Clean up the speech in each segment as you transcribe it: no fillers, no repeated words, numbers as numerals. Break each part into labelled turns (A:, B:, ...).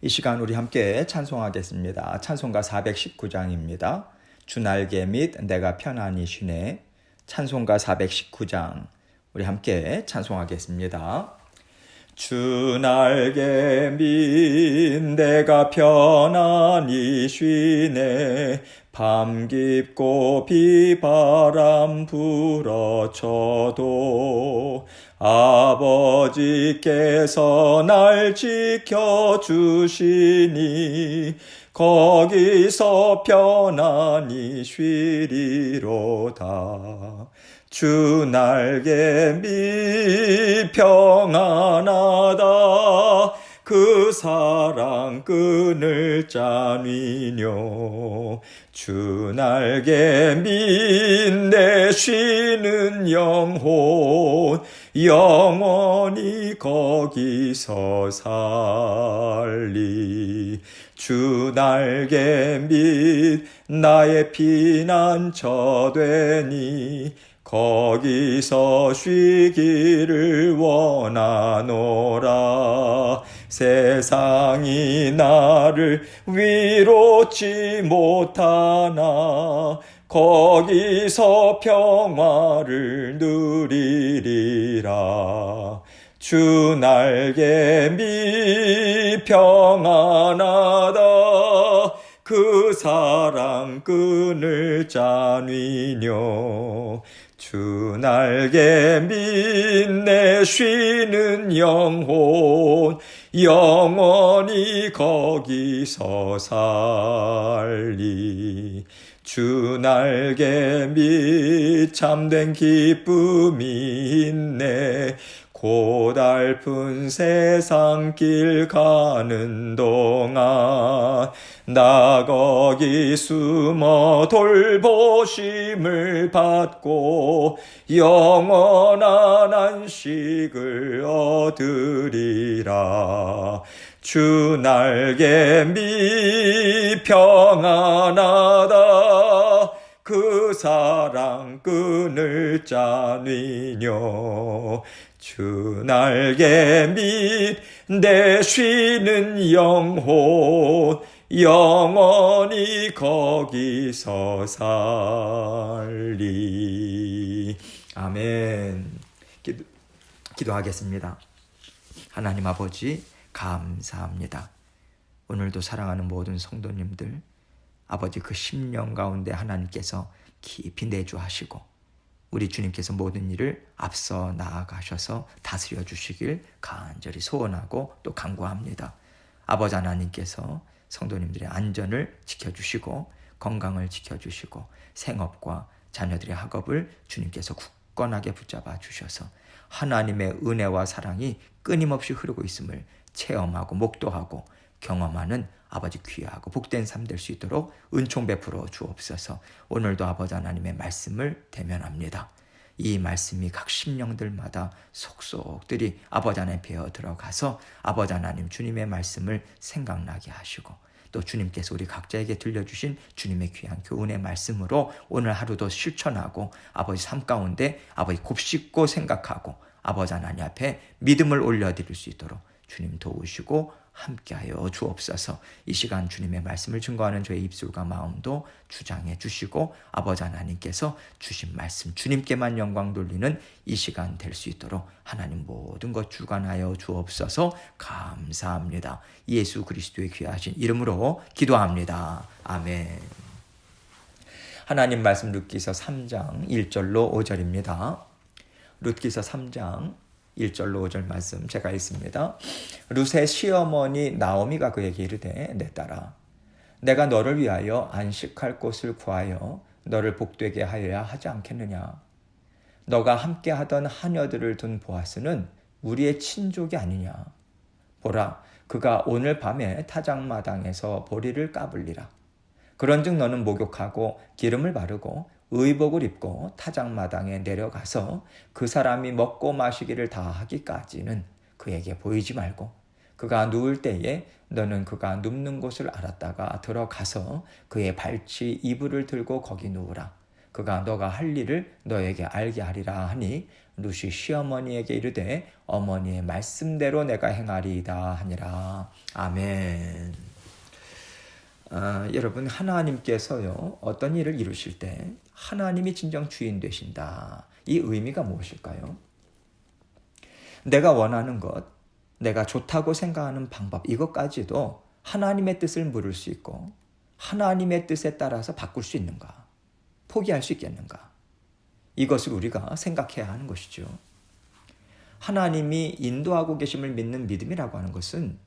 A: 이 시간 우리 함께 찬송하겠습니다. 찬송가 419장입니다. 주 날개 및 내가 편안히 쉬네. 찬송가 419장 우리 함께 찬송하겠습니다. 주 날개 및 내가 편안히 쉬네. 밤 깊고 비바람 불어쳐도 아버지께서 날 지켜주시니 거기서 편안히 쉬리로다. 주 날개 밑 평안하다. 그 사랑 끈을 짜니뇨. 주 날개 밑 내 쉬는 영혼 영원히 거기서 살리. 주 날개 밑 나의 피난처 되니 거기서 쉬기를 원하노라. 세상이 나를 위롭지 못하나 거기서 평화를 누리리라. 주 날개 밑 평안하다. 그 사랑 끈을 짜니뇨. 주 날개 밑 내 쉬는 영혼 영원히 거기서 살리. 주 날개 밑 참된 기쁨이 있네. 고달픈 세상 길 가는 동안 나 거기 숨어 돌보심을 받고 영원한 안식을 얻으리라. 주 날개 밑 평안하다. 그 사랑 끈을 짜니뇨. 주 날개 밑 내 쉬는 영혼 영원히 거기서 살리. 아멘. 기도하겠습니다. 하나님 아버지 감사합니다. 오늘도 사랑하는 모든 성도님들 아버지 그 심령 가운데 하나님께서 깊이 내주하시고 우리 주님께서 모든 일을 앞서 나아가셔서 다스려 주시길 간절히 소원하고 또 간구합니다. 아버지 하나님께서 성도님들의 안전을 지켜주시고 건강을 지켜주시고 생업과 자녀들의 학업을 주님께서 굳건하게 붙잡아 주셔서 하나님의 은혜와 사랑이 끊임없이 흐르고 있음을 체험하고 목도하고 경험하는 아버지 귀하고 복된 삶 될 수 있도록 은총 베풀어 주옵소서. 오늘도 아버지 하나님의 말씀을 대면합니다. 이 말씀이 각 심령들마다 속속들이 아버지 하나님 배어 들어가서 아버지 하나님 주님의 말씀을 생각나게 하시고 또 주님께서 우리 각자에게 들려주신 주님의 귀한 교훈의 말씀으로 오늘 하루도 실천하고 아버지 삶 가운데 아버지 곱씹고 생각하고 아버지 하나님 앞에 믿음을 올려드릴 수 있도록 주님 도우시고 함께하여 주옵소서. 이 시간 주님의 말씀을 증거하는 저의 입술과 마음도 주장해 주시고 아버지 하나님께서 주신 말씀 주님께만 영광 돌리는 이 시간 될 수 있도록 하나님 모든 것 주관하여 주옵소서. 감사합니다. 예수 그리스도의 귀하신 이름으로 기도합니다. 아멘. 하나님 말씀 룻기서 3장 1절로 5절입니다. 룻기서 3장 1절로 5절 말씀 제가 읽습니다. 룻의 시어머니 나오미가 그에게 이르되 내 딸아 내가 너를 위하여 안식할 곳을 구하여 너를 복되게 하여야 하지 않겠느냐. 너가 함께하던 하녀들을 둔 보아스는 우리의 친족이 아니냐. 보라 그가 오늘 밤에 타작마당에서 보리를 까불리라. 그런즉 너는 목욕하고 기름을 바르고 의복을 입고 타작마당에 내려가서 그 사람이 먹고 마시기를 다 하기까지는 그에게 보이지 말고 그가 누울 때에 너는 그가 눕는 곳을 알았다가 들어가서 그의 발치 이불을 들고 거기 누우라. 그가 너가 할 일을 너에게 알게 하리라 하니 룻이 시어머니에게 이르되 어머니의 말씀대로 내가 행하리이다 하니라. 아멘. 여러분, 하나님께서요 어떤 일을 이루실 때 하나님이 진정 주인 되신다. 이 의미가 무엇일까요? 내가 원하는 것, 내가 좋다고 생각하는 방법, 이것까지도 하나님의 뜻을 물을 수 있고 하나님의 뜻에 따라서 바꿀 수 있는가? 포기할 수 있겠는가? 이것을 우리가 생각해야 하는 것이죠. 하나님이 인도하고 계심을 믿는 믿음이라고 하는 것은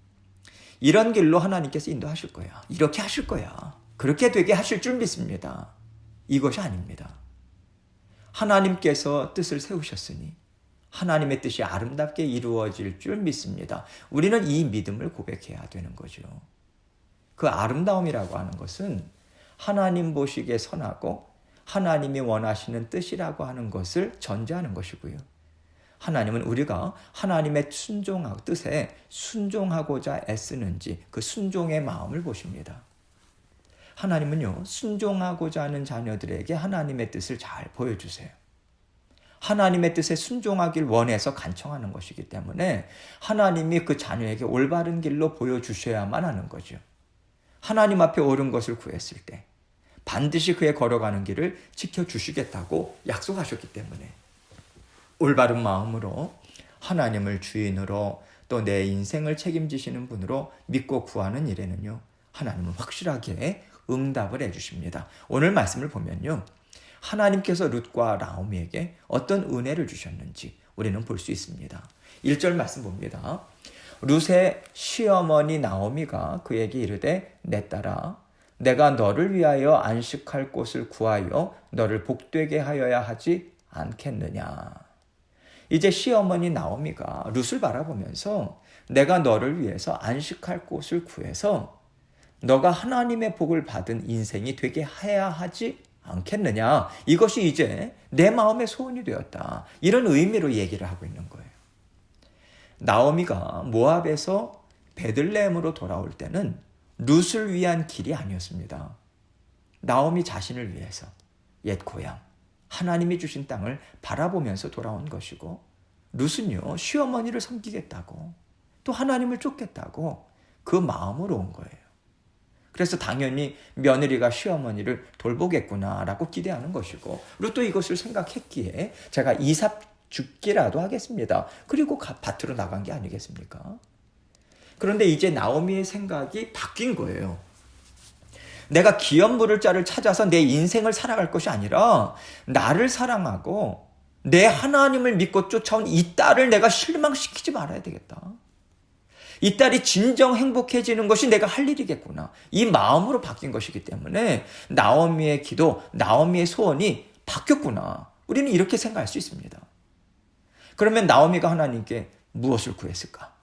A: 이런 길로 하나님께서 인도하실 거야. 이렇게 하실 거야. 그렇게 되게 하실 줄 믿습니다. 이것이 아닙니다. 하나님께서 뜻을 세우셨으니 하나님의 뜻이 아름답게 이루어질 줄 믿습니다. 우리는 이 믿음을 고백해야 되는 거죠. 그 아름다움이라고 하는 것은 하나님 보시기에 선하고 하나님이 원하시는 뜻이라고 하는 것을 전제하는 것이고요. 하나님은 우리가 하나님의 뜻에 순종하고자 애쓰는지 그 순종의 마음을 보십니다. 하나님은요, 순종하고자 하는 자녀들에게 하나님의 뜻을 잘 보여주세요. 하나님의 뜻에 순종하길 원해서 간청하는 것이기 때문에 하나님이 그 자녀에게 올바른 길로 보여주셔야만 하는 거죠. 하나님 앞에 옳은 것을 구했을 때 반드시 그의 걸어가는 길을 지켜주시겠다고 약속하셨기 때문에 올바른 마음으로 하나님을 주인으로 또 내 인생을 책임지시는 분으로 믿고 구하는 일에는요, 하나님은 확실하게 응답을 해주십니다. 오늘 말씀을 보면요, 하나님께서 룻과 나오미에게 어떤 은혜를 주셨는지 우리는 볼 수 있습니다. 1절 말씀 봅니다. 룻의 시어머니 나오미가 그에게 이르되 내 딸아 내가 너를 위하여 안식할 곳을 구하여 너를 복되게 하여야 하지 않겠느냐. 이제 시어머니 나오미가 룻을 바라보면서 내가 너를 위해서 안식할 곳을 구해서 너가 하나님의 복을 받은 인생이 되게 해야 하지 않겠느냐. 이것이 이제 내 마음의 소원이 되었다. 이런 의미로 얘기를 하고 있는 거예요. 나오미가 모압에서 베들레헴으로 돌아올 때는 룻을 위한 길이 아니었습니다. 나오미 자신을 위해서 옛 고향, 하나님이 주신 땅을 바라보면서 돌아온 것이고, 룻은요 시어머니를 섬기겠다고 또 하나님을 쫓겠다고 그 마음으로 온 거예요. 그래서 당연히 며느리가 시어머니를 돌보겠구나라고 기대하는 것이고, 룻도 이것을 생각했기에 제가 이삭 죽기라도 하겠습니다. 그리고 밭으로 나간 게 아니겠습니까? 그런데 이제 나오미의 생각이 바뀐 거예요. 내가 기업 물을 자를 찾아서 내 인생을 살아갈 것이 아니라 나를 사랑하고 내 하나님을 믿고 쫓아온 이 딸을 내가 실망시키지 말아야 되겠다. 이 딸이 진정 행복해지는 것이 내가 할 일이겠구나. 이 마음으로 바뀐 것이기 때문에 나오미의 기도, 나오미의 소원이 바뀌었구나. 우리는 이렇게 생각할 수 있습니다. 그러면 나오미가 하나님께 무엇을 구했을까?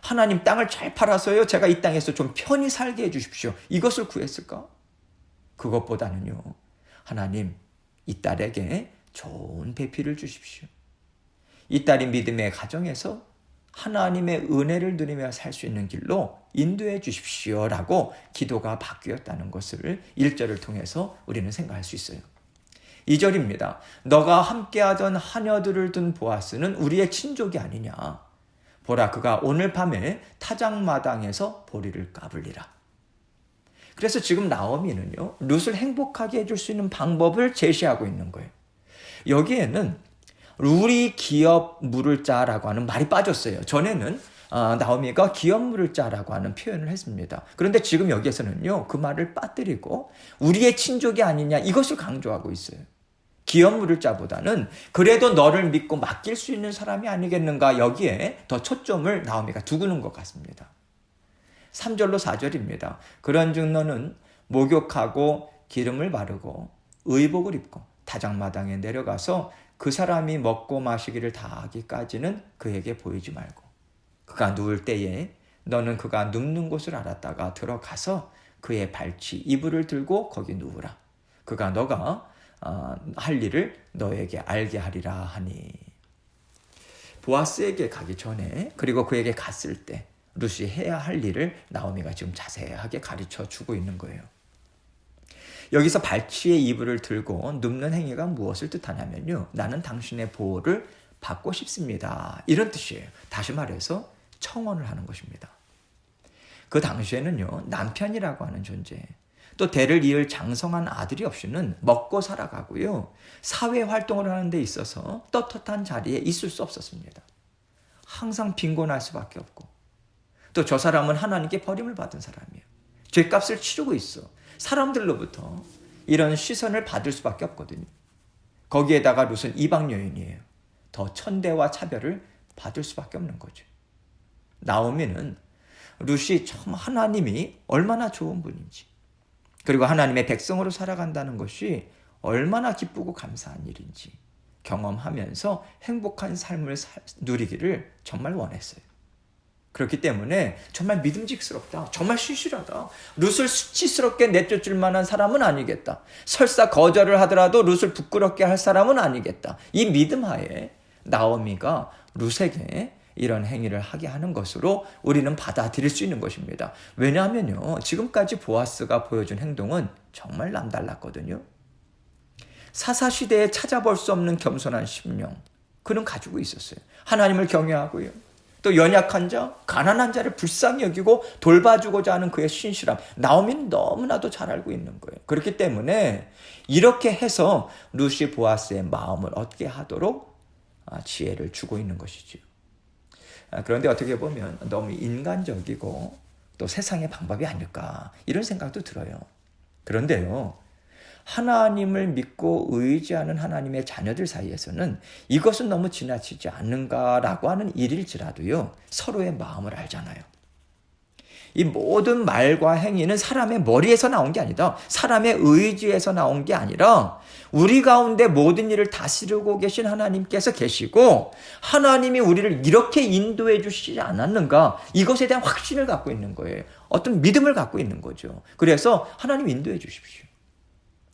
A: 하나님 땅을 잘 팔아서요 제가 이 땅에서 좀 편히 살게 해주십시오. 이것을 구했을까? 그것보다는요, 하나님 이 딸에게 좋은 배필을 주십시오. 이 딸이 믿음의 가정에서 하나님의 은혜를 누리며 살 수 있는 길로 인도해 주십시오라고 기도가 바뀌었다는 것을 1절을 통해서 우리는 생각할 수 있어요. 2절입니다. 너가 함께하던 하녀들을 둔 보아스는 우리의 친족이 아니냐. 보라 그가 오늘 밤에 타작마당에서 보리를 까불리라. 그래서 지금 나오미는요 룻을 행복하게 해줄 수 있는 방법을 제시하고 있는 거예요. 여기에는 우리 기업 물을 자라고 하는 말이 빠졌어요. 전에는 나오미가 기업 물을 자라고 하는 표현을 했습니다. 그런데 지금 여기에서는요 그 말을 빠뜨리고 우리의 친족이 아니냐 이것을 강조하고 있어요. 기업 물을 자보다는 그래도 너를 믿고 맡길 수 있는 사람이 아니겠는가, 여기에 더 초점을 나오미가 두고는 것 같습니다. 3절로 4절입니다. 그런즉 너는 목욕하고 기름을 바르고 의복을 입고 타작마당에 내려가서 그 사람이 먹고 마시기를 다 하기까지는 그에게 보이지 말고 그가 누울 때에 너는 그가 눕는 곳을 알았다가 들어가서 그의 발치 이불을 들고 거기 누우라. 그가 너가 할 일을 너에게 알게 하리라 하니. 보아스에게 가기 전에 그리고 그에게 갔을 때 룻이 해야 할 일을 나오미가 지금 자세하게 가르쳐 주고 있는 거예요. 여기서 발치의 이불을 들고 눕는 행위가 무엇을 뜻하냐면요. 나는 당신의 보호를 받고 싶습니다. 이런 뜻이에요. 다시 말해서 청혼을 하는 것입니다. 그 당시에는요. 남편이라고 하는 존재, 또 대를 이을 장성한 아들이 없이는 먹고 살아가고요. 사회 활동을 하는 데 있어서 떳떳한 자리에 있을 수 없었습니다. 항상 빈곤할 수밖에 없고, 또 저 사람은 하나님께 버림을 받은 사람이에요. 죄값을 치르고 있어. 사람들로부터 이런 시선을 받을 수밖에 없거든요. 거기에다가 룻은 이방 여인이에요. 더 천대와 차별을 받을 수밖에 없는 거죠. 나오미는 룻이 참 하나님이 얼마나 좋은 분인지, 그리고 하나님의 백성으로 살아간다는 것이 얼마나 기쁘고 감사한 일인지 경험하면서 행복한 삶을 누리기를 정말 원했어요. 그렇기 때문에 정말 믿음직스럽다, 정말 신실하다, 룻을 수치스럽게 내쫓을 만한 사람은 아니겠다, 설사 거절을 하더라도 룻을 부끄럽게 할 사람은 아니겠다, 이 믿음 하에 나오미가 룻에게 이런 행위를 하게 하는 것으로 우리는 받아들일 수 있는 것입니다. 왜냐하면요, 지금까지 보아스가 보여준 행동은 정말 남달랐거든요. 사사시대에 찾아볼 수 없는 겸손한 심령, 그는 가지고 있었어요. 하나님을 경외하고요, 또 연약한 자, 가난한 자를 불쌍히 여기고 돌봐주고자 하는 그의 신실함, 나오미는 너무나도 잘 알고 있는 거예요. 그렇기 때문에 이렇게 해서 룻이 보아스의 마음을 얻게 하도록 지혜를 주고 있는 것이죠. 그런데 어떻게 보면 너무 인간적이고 또 세상의 방법이 아닐까, 이런 생각도 들어요. 그런데요, 하나님을 믿고 의지하는 하나님의 자녀들 사이에서는 이것은 너무 지나치지 않는가라고 하는 일일지라도요, 서로의 마음을 알잖아요. 이 모든 말과 행위는 사람의 머리에서 나온 게 아니다, 사람의 의지에서 나온 게 아니라 우리 가운데 모든 일을 다스리고 계신 하나님께서 계시고, 하나님이 우리를 이렇게 인도해 주시지 않았는가, 이것에 대한 확신을 갖고 있는 거예요. 어떤 믿음을 갖고 있는 거죠. 그래서 하나님 인도해 주십시오,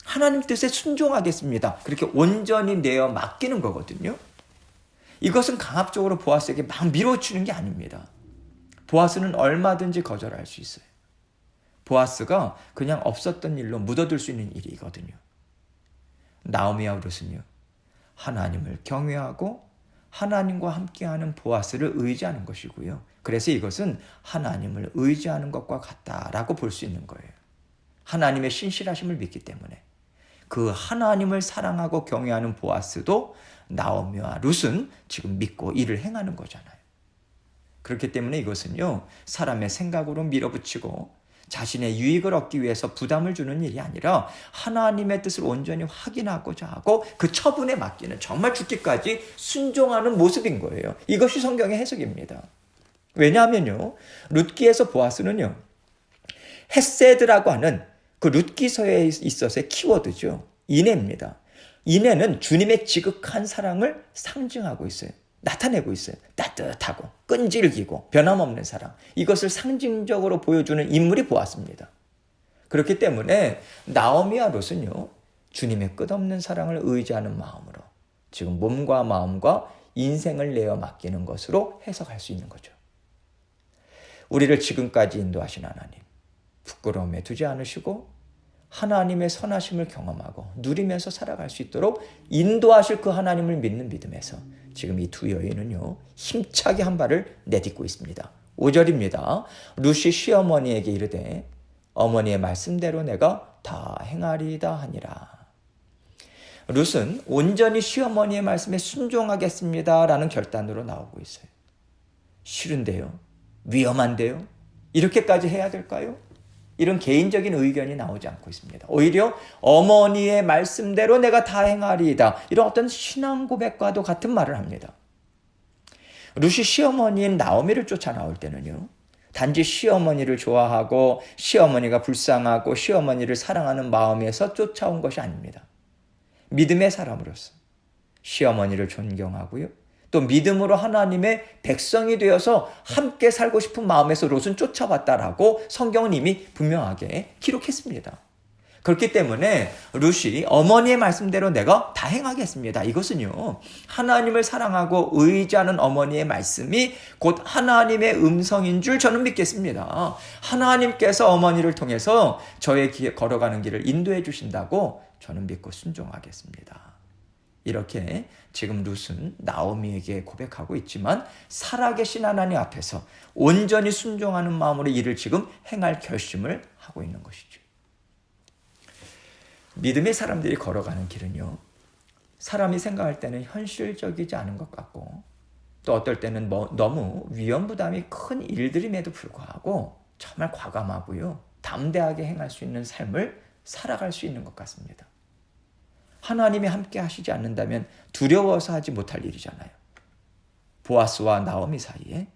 A: 하나님 뜻에 순종하겠습니다, 그렇게 온전히 내어 맡기는 거거든요. 이것은 강압적으로 보아스에게 막 밀어주는 게 아닙니다. 보아스는 얼마든지 거절할 수 있어요. 보아스가 그냥 없었던 일로 묻어둘 수 있는 일이거든요. 나오미와 룻은요, 하나님을 경외하고 하나님과 함께하는 보아스를 의지하는 것이고요. 그래서 이것은 하나님을 의지하는 것과 같다라고 볼 수 있는 거예요. 하나님의 신실하심을 믿기 때문에 그 하나님을 사랑하고 경외하는 보아스도 나오미와 룻은 지금 믿고 일을 행하는 거잖아요. 그렇기 때문에 이것은요, 사람의 생각으로 밀어붙이고 자신의 유익을 얻기 위해서 부담을 주는 일이 아니라 하나님의 뜻을 온전히 확인하고자 하고 그 처분에 맡기는, 정말 죽기까지 순종하는 모습인 거예요. 이것이 성경의 해석입니다. 왜냐하면요, 룻기에서 보아스는요, 헤세드라고 하는 그 룻기서에 있어서의 키워드죠. 인애입니다. 인애는 주님의 지극한 사랑을 상징하고 있어요. 나타내고 있어요. 따뜻하고 끈질기고 변함없는 사랑, 이것을 상징적으로 보여주는 인물이 보았습니다. 그렇기 때문에 나오미와 룻은요, 주님의 끝없는 사랑을 의지하는 마음으로 지금 몸과 마음과 인생을 내어 맡기는 것으로 해석할 수 있는 거죠. 우리를 지금까지 인도하신 하나님, 부끄러움에 두지 않으시고 하나님의 선하심을 경험하고 누리면서 살아갈 수 있도록 인도하실 그 하나님을 믿는 믿음에서 지금 이 두 여인은요, 힘차게 한 발을 내딛고 있습니다. 5절입니다. 룻이 시어머니에게 이르되 어머니의 말씀대로 내가 다 행하리이다 하니라. 룻은 온전히 시어머니의 말씀에 순종하겠습니다라는 결단으로 나오고 있어요. 싫은데요, 위험한데요, 이렇게까지 해야 될까요? 이런 개인적인 의견이 나오지 않고 있습니다. 오히려 어머니의 말씀대로 내가 다 행하리이다, 이런 어떤 신앙 고백과도 같은 말을 합니다. 룻이 시어머니인 나오미를 쫓아 나올 때는요, 단지 시어머니를 좋아하고 시어머니가 불쌍하고 시어머니를 사랑하는 마음에서 쫓아온 것이 아닙니다. 믿음의 사람으로서 시어머니를 존경하고요, 또 믿음으로 하나님의 백성이 되어서 함께 살고 싶은 마음에서 롯은 쫓아왔다라고 성경은 이미 분명하게 기록했습니다. 그렇기 때문에 룻이 어머니의 말씀대로 내가 다 행하겠습니다. 이것은요, 하나님을 사랑하고 의지하는 어머니의 말씀이 곧 하나님의 음성인 줄 저는 믿겠습니다. 하나님께서 어머니를 통해서 저의 걸어가는 길을 인도해 주신다고 저는 믿고 순종하겠습니다. 이렇게 지금 룻은 나오미에게 고백하고 있지만 살아계신 하나님 앞에서 온전히 순종하는 마음으로 이를 지금 행할 결심을 하고 있는 것이죠. 믿음의 사람들이 걸어가는 길은요, 사람이 생각할 때는 현실적이지 않은 것 같고 또 어떨 때는 너무 위험 부담이 큰 일들임에도 불구하고 정말 과감하고요, 담대하게 행할 수 있는 삶을 살아갈 수 있는 것 같습니다. 하나님이 함께 하시지 않는다면 두려워서 하지 못할 일이잖아요. 보아스와 나오미 사이에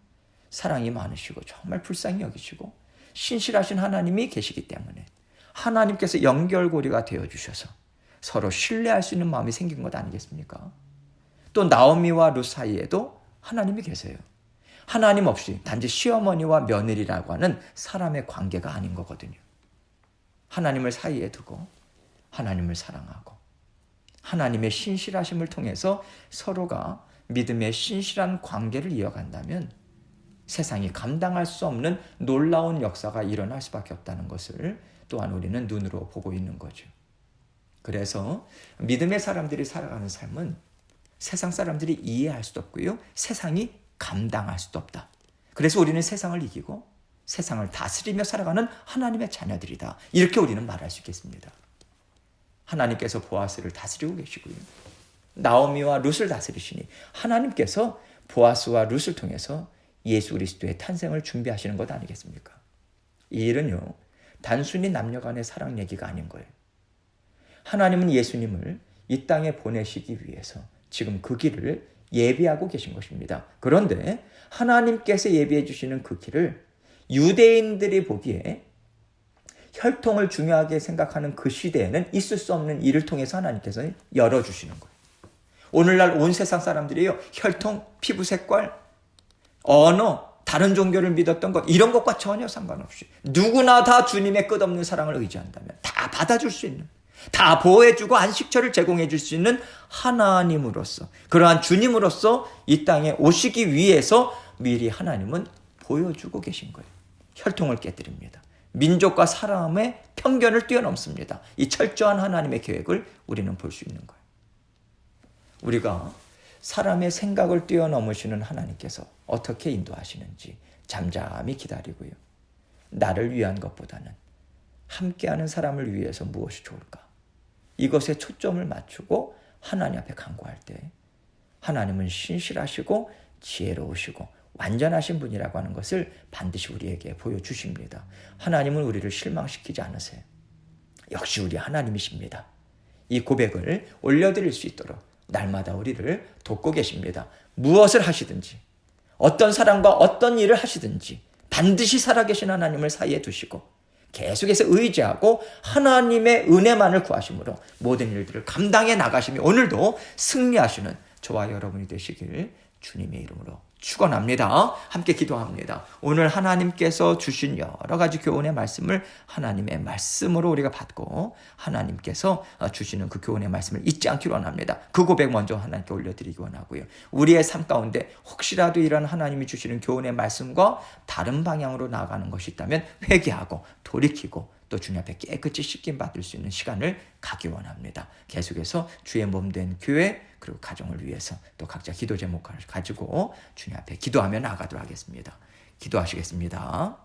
A: 사랑이 많으시고 정말 불쌍히 여기시고 신실하신 하나님이 계시기 때문에 하나님께서 연결고리가 되어주셔서 서로 신뢰할 수 있는 마음이 생긴 것 아니겠습니까? 또 나오미와 룻 사이에도 하나님이 계세요. 하나님 없이 단지 시어머니와 며느리라고 하는 사람의 관계가 아닌 거거든요. 하나님을 사이에 두고 하나님을 사랑하고 하나님의 신실하심을 통해서 서로가 믿음의 신실한 관계를 이어간다면 세상이 감당할 수 없는 놀라운 역사가 일어날 수밖에 없다는 것을 또한 우리는 눈으로 보고 있는 거죠. 그래서 믿음의 사람들이 살아가는 삶은 세상 사람들이 이해할 수도 없고요, 세상이 감당할 수도 없다. 그래서 우리는 세상을 이기고 세상을 다스리며 살아가는 하나님의 자녀들이다. 이렇게 우리는 말할 수 있겠습니다. 하나님께서 보아스를 다스리고 계시고요, 나오미와 룻을 다스리시니 하나님께서 보아스와 룻을 통해서 예수 그리스도의 탄생을 준비하시는 것 아니겠습니까? 이 일은요, 단순히 남녀 간의 사랑 얘기가 아닌 거예요. 하나님은 예수님을 이 땅에 보내시기 위해서 지금 그 길을 예비하고 계신 것입니다. 그런데 하나님께서 예비해 주시는 그 길을 유대인들이 보기에 혈통을 중요하게 생각하는 그 시대에는 있을 수 없는 일을 통해서 하나님께서 열어주시는 거예요. 오늘날 온 세상 사람들이요, 혈통, 피부 색깔, 언어, 다른 종교를 믿었던 것, 이런 것과 전혀 상관없이 누구나 다 주님의 끝없는 사랑을 의지한다면 다 받아줄 수 있는, 다 보호해주고 안식처를 제공해줄 수 있는 하나님으로서, 그러한 주님으로서 이 땅에 오시기 위해서 미리 하나님은 보여주고 계신 거예요. 혈통을 깨뜨립니다. 민족과 사람의 편견을 뛰어넘습니다. 이 철저한 하나님의 계획을 우리는 볼 수 있는 거예요. 우리가 사람의 생각을 뛰어넘으시는 하나님께서 어떻게 인도하시는지 잠잠히 기다리고요, 나를 위한 것보다는 함께하는 사람을 위해서 무엇이 좋을까, 이것에 초점을 맞추고 하나님 앞에 간구할 때 하나님은 신실하시고 지혜로우시고 완전하신 분이라고 하는 것을 반드시 우리에게 보여주십니다. 하나님은 우리를 실망시키지 않으세요. 역시 우리 하나님이십니다. 이 고백을 올려드릴 수 있도록 날마다 우리를 돕고 계십니다. 무엇을 하시든지, 어떤 사람과 어떤 일을 하시든지 반드시 살아계신 하나님을 사이에 두시고 계속해서 의지하고 하나님의 은혜만을 구하심으로 모든 일들을 감당해 나가시며 오늘도 승리하시는 저와 여러분이 되시길 주님의 이름으로 축원합니다. 함께 기도합니다. 오늘 하나님께서 주신 여러 가지 교훈의 말씀을 하나님의 말씀으로 우리가 받고 하나님께서 주시는 그 교훈의 말씀을 잊지 않기로 원합니다. 그 고백 먼저 하나님께 올려드리기 원하고요, 우리의 삶 가운데 혹시라도 이런 하나님이 주시는 교훈의 말씀과 다른 방향으로 나아가는 것이 있다면 회개하고 돌이키고 또 주님 앞에 깨끗이 씻김 받을 수 있는 시간을 가기 원합니다. 계속해서 주의 몸된 교회 그리고 가정을 위해서 또 각자 기도 제목을 가지고 주님 앞에 기도하며 나아가도록 하겠습니다. 기도하시겠습니다.